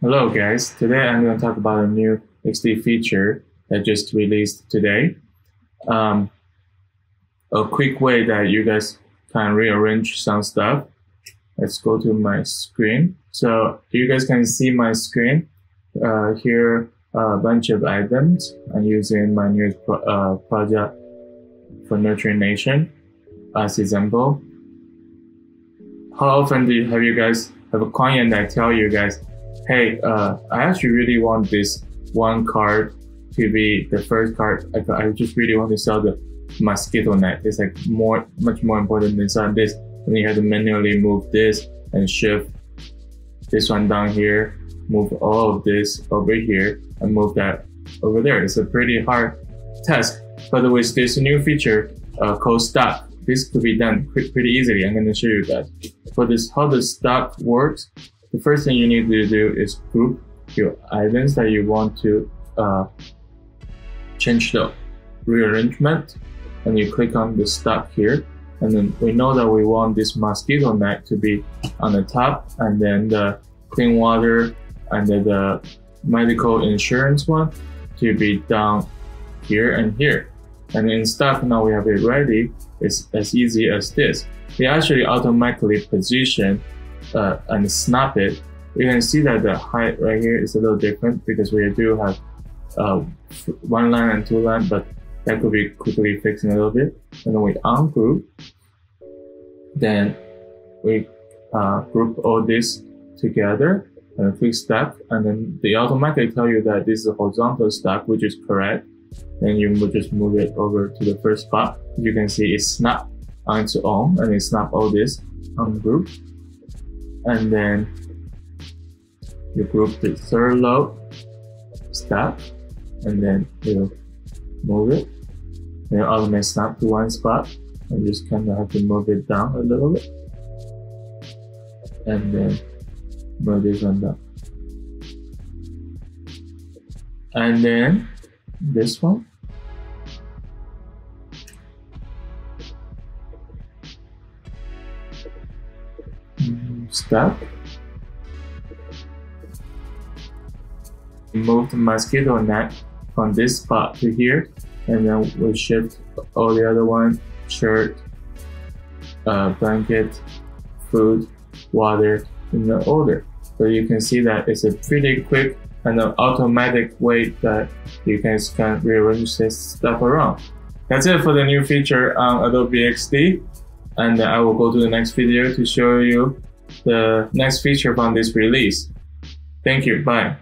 Hello guys, today I'm going to talk about a new XD feature that just released today. A quick way that you guys can rearrange some stuff. Let's go to my screen. So you guys can see my screen. Here a bunch of items. I'm using my new project for Nurturing Nation as example. How often have you guys have a client that tell you guys, hey, I actually really want this one card to be the first card. I just really want to sell the mosquito net. It's like much more important than selling this. And you have to manually move this and shift this one down here, move all of this over here, and move that over there. It's a pretty hard task. But with this new feature called stock, this could be done pretty easily. I'm going to show you guys. For this, how the stock works, the first thing you need to do is group your items that you want to change the rearrangement, and you click on the stock here. And then we know that we want this mosquito net to be on the top, and then the clean water and then the medical insurance one to be down here and here. And in stock, now we have it ready. It's as easy as this. We actually automatically position and snap it. You can see that the height right here is a little different because we do have one line and two line, but that could be quickly fixed in a little bit. And then we ungroup. Then we group all this together and click stack, and then they automatically tell you that this is a horizontal stack, which is correct. Then you will just move it over to the first spot. You can see it snap on its own, and it snap all this ungroup. And then you group the third low stack, and then you move it. Then automatically snap to one spot, and just kind of have to move it down a little bit, and then move this one down. And then this one, stack. Move the mosquito net from this spot to here, and then we shift all the other one, shirt, blanket, food, water in the order. So you can see that it's a pretty quick and an automatic way that you guys can rearrange this stuff around. That's it for the new feature on Adobe XD, and I will go to the next video to show you the next feature from this release. Thank you, bye.